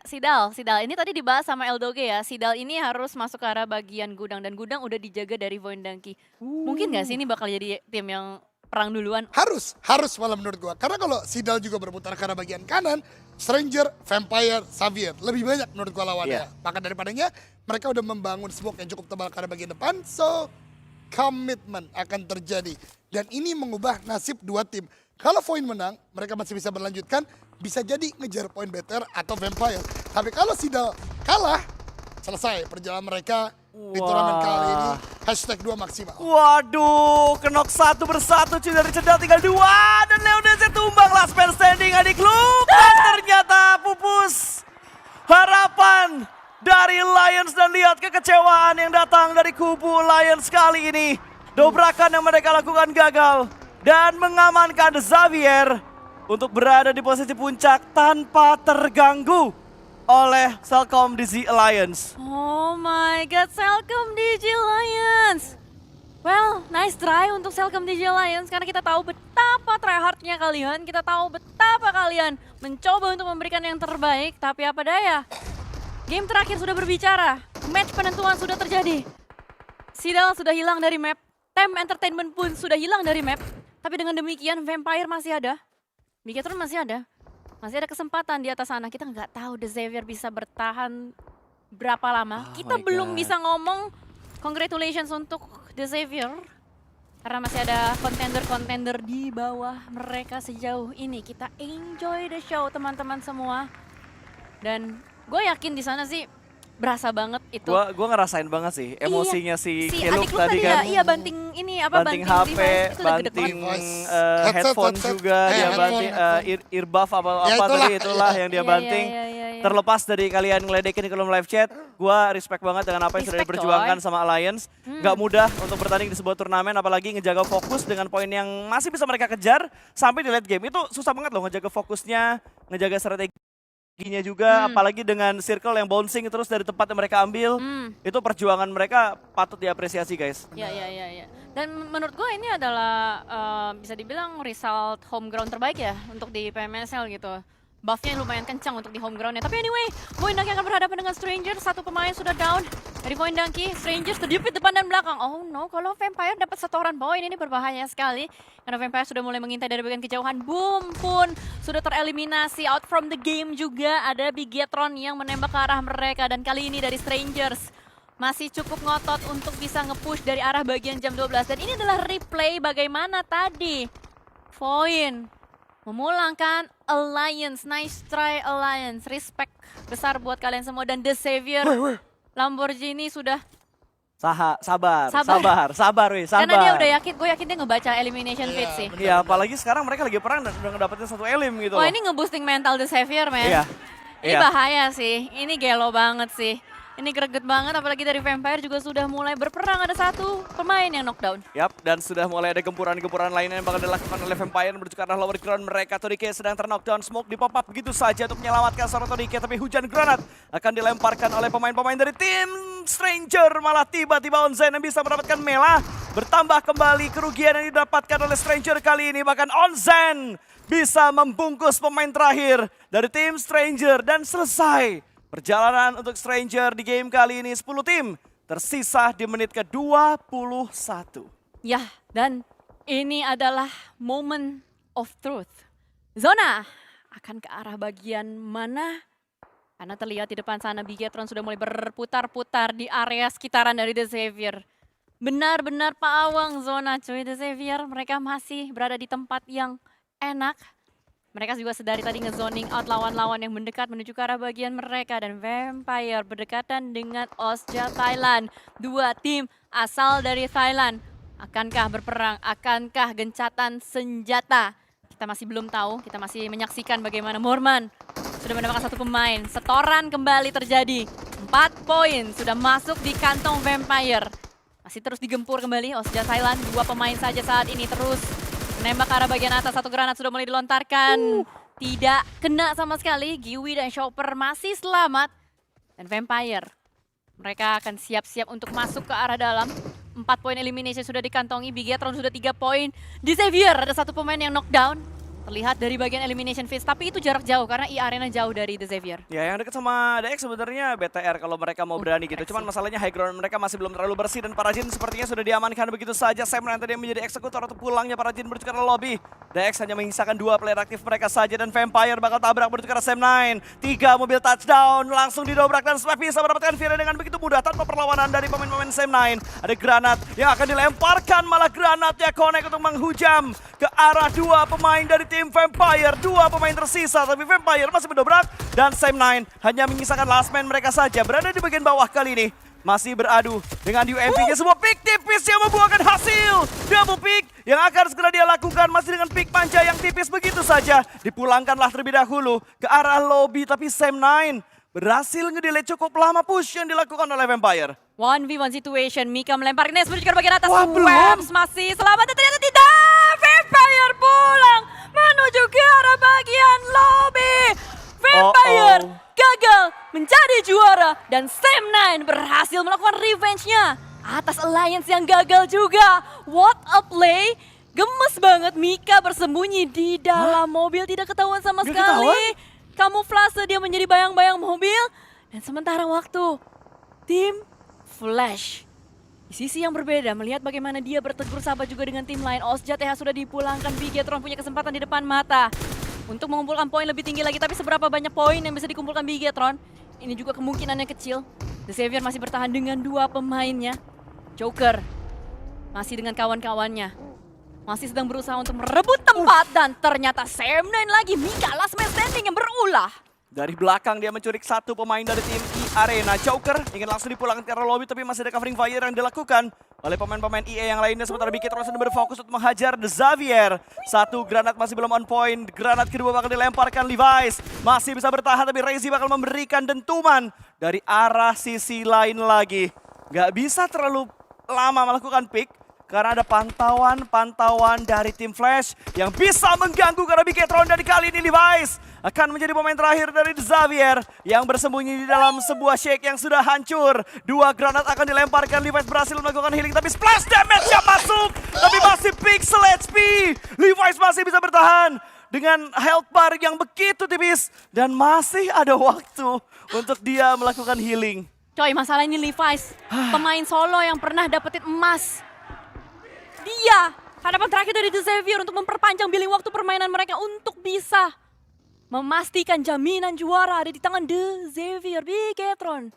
Sidal ini tadi dibahas sama Eldoge ya. Sidal ini harus masuk ke arah bagian gudang dan gudang udah dijaga dari Voindanki. Mungkin nggak sih ini bakal jadi tim yang perang duluan? Harus malah menurut gua. Karena kalau Sidal juga berputar ke arah bagian kanan, Stranger, Vampire, Xavier lebih banyak menurut gua lawannya. Maka daripadanya mereka udah membangun smoke yang cukup tebal ke arah bagian depan, so komitmen akan terjadi. Dan ini mengubah nasib dua tim. Kalau Void menang, mereka masih bisa berlanjutkan, bisa jadi ngejar poin better atau Vampire. Tapi kalau Sidal kalah, selesai perjalanan mereka di turnamen kali ini. #2 maksimal. Waduh, kenok satu bersatu cuy dari Cedal tinggal 2 dan Leonese tumbang last man standing adik Luke dan ternyata pupus harapan dari Lions dan lihat kekecewaan yang datang dari kubu Lions kali ini. Dobrakan yang mereka lakukan gagal dan mengamankan Xavier untuk berada di posisi puncak tanpa terganggu oleh Celcom DZ Alliance. Oh my god, Celcom DJ Lions. Well, nice try untuk Celcom DJ Lions karena kita tahu betapa tryhardnya kalian, kita tahu betapa kalian mencoba untuk memberikan yang terbaik, tapi apa daya. Game terakhir sudah berbicara, match penentuan sudah terjadi. Sidal sudah hilang dari map, Tem Entertainment pun sudah hilang dari map, tapi dengan demikian Vampire masih ada, Bigetron masih ada kesempatan di atas sana. Kita nggak tahu The Xavier bisa bertahan berapa lama. Kita belum bisa ngomong congratulations untuk The Xavier karena masih ada kontender-kontender di bawah mereka sejauh ini. Kita enjoy the show teman-teman semua. Dan gue yakin di sana sih berasa banget itu. Gua ngerasain banget sih emosinya si Kiluk adik lu tadi kan. Iya banting ini apa banting banting HP, device, itu udah gede banting banget. headphone Headset. juga, dia banting earbuff apa tadi itulah yang dia Iya, banting. iya. Terlepas dari kalian ngeledekin di kolom live chat, gua respect banget dengan apa yang sudah Respect, diperjuangkan coy. sama Alliance. Gak mudah untuk bertanding di sebuah turnamen, apalagi ngejaga fokus dengan poin yang masih bisa mereka kejar sampai di late game. Itu susah banget loh ngejaga fokusnya, ngejaga strateginya juga, apalagi dengan circle yang bouncing terus dari tempat yang mereka ambil. Itu perjuangan mereka patut diapresiasi guys. Iya. Dan menurut gue ini adalah bisa dibilang result home ground terbaik ya untuk di PMSL gitu. Buffnya lumayan kencang untuk di home groundnya. Tapi anyway, Voindanki akan berhadapan dengan Stranger. Satu pemain sudah down dari Voindanki. Stranger terjepit depan dan belakang. Oh no, kalau Vampire dapat setoran poin ini berbahaya sekali. Karena Vampire sudah mulai mengintai dari bagian kejauhan. Boom pun sudah tereliminasi. Out from the game juga ada Bigetron yang menembak ke arah mereka. Dan kali ini dari Strangers masih cukup ngotot untuk bisa nge-push dari arah bagian jam 12. Dan ini adalah replay bagaimana tadi Voin memulangkan Alliance. Nice try Alliance, respect besar buat kalian semua. Dan The Xavier Lamborghini sudah Sabar. Wih, sabar. karena dia udah yakin, gue yakin dia ngebaca elimination feed sih. Iya, apalagi sekarang mereka lagi perang dan udah ngedapetin satu elim gitu Wah loh. ini ngeboosting mental The Xavier men. Iya. Ini bahaya sih, ini gelo banget sih. Ini greget banget, apalagi dari Vampire juga sudah mulai berperang. Ada satu pemain yang knockdown. Yap, dan sudah mulai ada gempuran-gempuran lainnya yang bakal dilakukan oleh Vampire menuju ke arah lower ground mereka. Todike sedang terknockdown, smoke di pop up begitu saja untuk menyelamatkan seorang Todike. Tapi hujan granat akan dilemparkan oleh pemain-pemain dari tim Stranger. Malah tiba-tiba Onzen yang bisa mendapatkan Mela. Bertambah kembali kerugian yang didapatkan oleh Stranger kali ini. Bahkan Onzen bisa membungkus pemain terakhir dari tim Stranger. Dan selesai perjalanan untuk Stranger di game kali ini. 10 tim tersisa di menit ke-21. Ya, dan ini adalah moment of truth. Zona akan ke arah bagian mana? Karena terlihat di depan sana Bigetron sudah mulai berputar-putar di area sekitaran dari The Xavier. Benar-benar pawang zona cuy The Xavier. Mereka masih berada di tempat yang enak. Mereka juga sedari tadi ngezoning out lawan-lawan yang mendekat menuju ke arah bagian mereka. Dan Vampire berdekatan dengan Osja Thailand. Dua tim asal dari Thailand. Akankah berperang? Akankah gencatan senjata? Kita masih belum tahu, kita masih menyaksikan bagaimana Morman sudah mendapatkan satu pemain. Setoran kembali terjadi. 4 poin sudah masuk di kantong Vampire. Masih terus digempur kembali Osja Thailand. 2 pemain saja saat ini terus menembak ke arah bagian atas. Satu granat sudah mulai dilontarkan. Tidak kena sama sekali. Giwi dan Chopper masih selamat. Dan Vampire, mereka akan siap-siap untuk masuk ke arah dalam. 4 poin elimination sudah dikantongi. Bigetron sudah 3 poin. Di Xavier ada satu pemain yang knockdown. Terlihat dari bagian elimination phase, tapi itu jarak jauh karena E-Arena jauh dari The Xavier. Ya, yang dekat sama DX sebenarnya BTR kalau mereka mau berani gitu. Cuman masalahnya high ground mereka masih belum terlalu bersih dan para Jin sepertinya sudah diamankan begitu saja. Sam tadi yang menjadi eksekutor atau pulangnya para Jin menuju ke arah lobby. DX hanya menyisakan 2 player aktif mereka saja dan Vampire bakal tabrak menuju ke arah Sam9. 3 mobil touchdown langsung didobrak dan Smack bisa mendapatkan Vira dengan begitu mudah tanpa perlawanan dari pemain-pemain Sam9. Ada granat yang akan dilemparkan, malah granatnya connect untuk menghujam ke arah 2 pemain dari tim Vampire. 2 pemain tersisa, tapi Vampire masih mendobrak dan Sam9 hanya menyisakan last man mereka saja berada di bagian bawah kali ini. Masih beradu dengan UMP-nya, sebuah pick tipis yang membuahkan hasil. Double pick yang akan segera dia lakukan masih dengan pick manja yang tipis begitu saja. Dipulangkanlah terlebih dahulu ke arah lobby, tapi Sam9 berhasil ngedelay cukup lama push yang dilakukan oleh Vampire. 1v1 situation, Mika melempar Ines menuju ke bagian atas. Wah, belum. Webs masih selamat dan ternyata tidak. Vampire pulang menuju ke arah bagian lobby. Vampire gagal menjadi juara dan Sam9 berhasil melakukan revenge-nya atas Alliance yang gagal juga. What a play. Gemes banget Mika bersembunyi di dalam mobil, tidak ketahuan sama Nggak sekali. ketahuan? Kamuflase dia menjadi bayang-bayang mobil. Dan sementara waktu, tim Flash di sisi yang berbeda melihat bagaimana dia bertegur sapa juga dengan tim lain. Ozja TH sudah dipulangkan, Bigetron punya kesempatan di depan mata untuk mengumpulkan poin lebih tinggi lagi. Tapi seberapa banyak poin yang bisa dikumpulkan Bigetron? Ini juga kemungkinannya kecil. The Xavier masih bertahan dengan 2 pemainnya. Joker masih dengan kawan-kawannya. Masih sedang berusaha untuk merebut tempat dan ternyata Sam9 lagi. Mika last man standing yang berulah. Dari belakang dia menculik 1 pemain dari tim E-Arena. Joker ingin langsung dipulangkan ke arah lobby, tapi masih ada covering fire yang dilakukan oleh pemain-pemain EA yang lainnya. Sementara Bigetron sedang berfokus untuk menghajar The Xavier. 1 granat masih belum on point. Granat kedua bakal dilemparkan Levi's. Masih bisa bertahan, tapi Rezi bakal memberikan dentuman dari arah sisi lain lagi. Gak bisa terlalu lama melakukan pick karena ada pantauan dari tim Flash yang bisa mengganggu karena Bigetron. Dari kali ini Levi's akan menjadi pemain terakhir dari The Xavier yang bersembunyi di dalam sebuah shake yang sudah hancur. 2 granat akan dilemparkan, Levi's berhasil melakukan healing tapi splash damage yang masuk. Tapi masih pixel HP. Levi's masih bisa bertahan dengan health bar yang begitu tipis dan masih ada waktu untuk dia melakukan healing. Coy, masalah ini Levi's, pemain solo yang pernah dapetin emas. Dia hadapan terakhir dari The Xavier untuk memperpanjang billing waktu permainan mereka untuk bisa memastikan jaminan juara ada di tangan The Xavier. Bigetron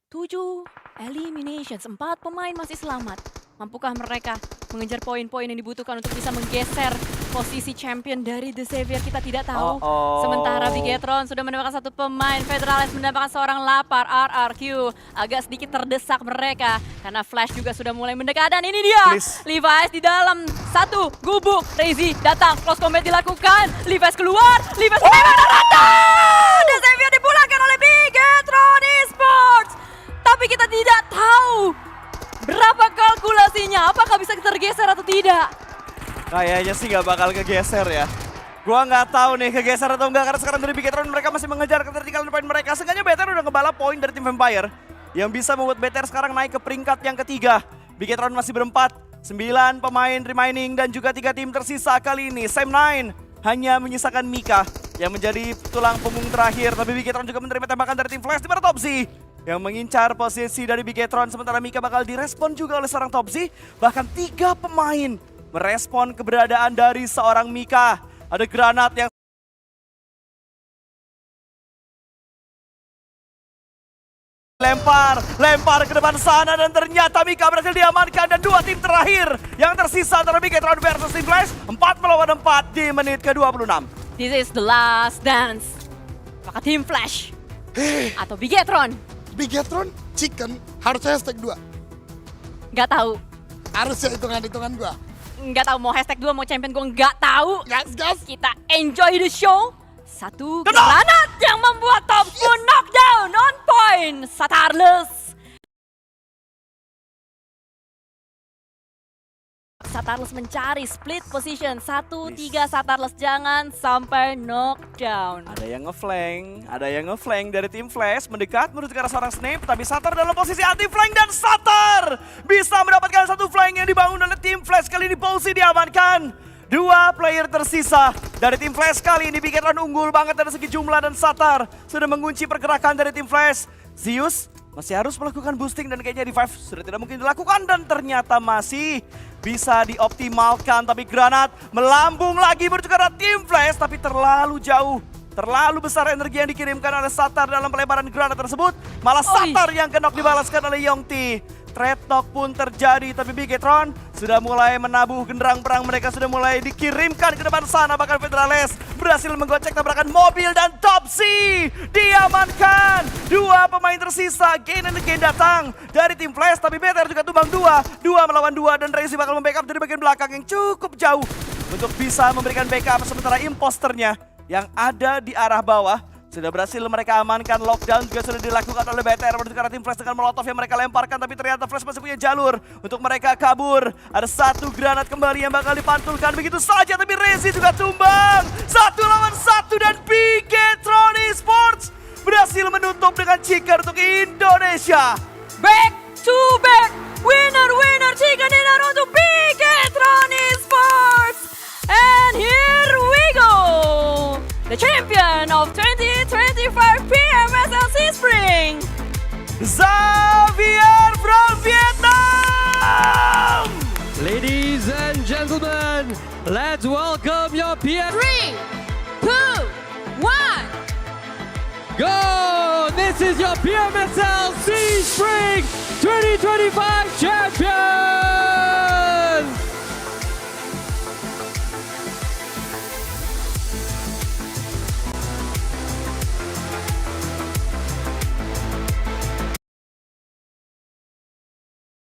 7 eliminations, 4 pemain masih selamat. Mampukah mereka mengejar poin-poin yang dibutuhkan untuk bisa menggeser posisi champion dari The Xavier? Kita tidak tahu. Sementara Bigetron sudah mendapatkan 1 pemain, Federales mendapatkan seorang lapar. RRQ agak sedikit terdesak mereka karena Flash juga sudah mulai mendekat. Dan ini dia, Levi's di dalam 1 gubuk. Rezi datang, close combat dilakukan. Levi's keluar, Levi's rata. The Xavier dipulangkan oleh Bigetron Esports. Tapi kita tidak tahu berapa kalkulasinya, apakah bisa tergeser atau tidak? Kayaknya sih nggak bakal kegeser ya. Gua nggak tahu nih kegeser atau enggak karena sekarang dari Bigetron mereka masih mengejar ketertinggalan poin mereka. Seenggaknya BTR udah ngebalap poin dari tim Vampire yang bisa membuat BTR sekarang naik ke peringkat yang ketiga. Bigetron masih berempat, 9 pemain remaining dan juga 3 tim tersisa kali ini. Sam9 hanya menyisakan Mika yang menjadi tulang punggung terakhir, tapi Bigetron juga menerima tembakan dari tim Flash di mana Topsy yang mengincar posisi dari Bigetron. Sementara Mika bakal direspon juga oleh seorang Topsy. Bahkan 3 pemain merespon keberadaan dari seorang Mika. Ada granat yang lempar ke depan sana dan ternyata Mika berhasil diamankan. Dan 2 tim terakhir yang tersisa antara Bigetron versus tim Flash. 4 melawan 4 di menit ke-26. This is the last dance. Apakah tim Flash atau Bigetron? Bigetron chicken harusnya hashtag 2. Nggak tahu. Harusnya hitungan gua. Nggak tahu mau hashtag 2 mau champion gue nggak tahu. Gas. Kita enjoy the show. 1 granat yang membuat top 2 knockdown on point. Satarlus. Satarlus mencari split position. 1-3 Satarlus, jangan sampai knockdown. Ada yang ngeflank dari tim Flash mendekat menuju ke arah seorang Snape, tapi Satar dalam posisi anti flank dan Satar bisa mendapatkan 1 flank yang dibangun oleh tim Flash. Kali ini Posey diamankan Dua player tersisa dari tim Flash kali ini. Bigetron unggul banget dari segi jumlah dan Satar sudah mengunci pergerakan dari tim Flash. Zeus masih harus melakukan boosting dan kayaknya revive sudah tidak mungkin dilakukan dan ternyata masih bisa dioptimalkan. Tapi granat melambung lagi menuju ke arah tim Flash tapi terlalu jauh. Terlalu besar energi yang dikirimkan oleh Satar dalam pelebaran granat tersebut. Malah Satar yang kenok dibalaskan oleh Yongti. Trade talk pun terjadi, tapi Bigetron sudah mulai menabuh genderang perang. Mereka sudah mulai dikirimkan ke depan sana. Bahkan Federales berhasil menggocek tabrakan mobil dan Topsy diamankan. Dua pemain tersisa, Gain and Gain datang dari tim Flash, tapi BTR juga tumbang dua melawan dua. Dan Rezi bakal membackup dari bagian belakang yang cukup jauh untuk bisa memberikan backup. Sementara imposternya yang ada di arah bawah sudah berhasil mereka amankan. Lockdown juga sudah dilakukan oleh BTR menuju ke arah tim Flash dengan molotov yang mereka lemparkan. Tapi ternyata Flash masih punya jalur untuk mereka kabur. Ada satu granat kembali yang bakal dipantulkan begitu saja. Tapi Rezi juga tumbang. 1 lawan 1 dan Bigetron Esports berhasil menutup dengan Chiker untuk Indonesia. Back to back, winner chicken dinner untuk Bigetron Esports. And here we go, the champion of 2025 PMSL Sea Spring, Xavier from Vietnam! Ladies and gentlemen, let's welcome your PM. 3, 2, 1. Go! This is your PMSL Sea Spring 2025 champion!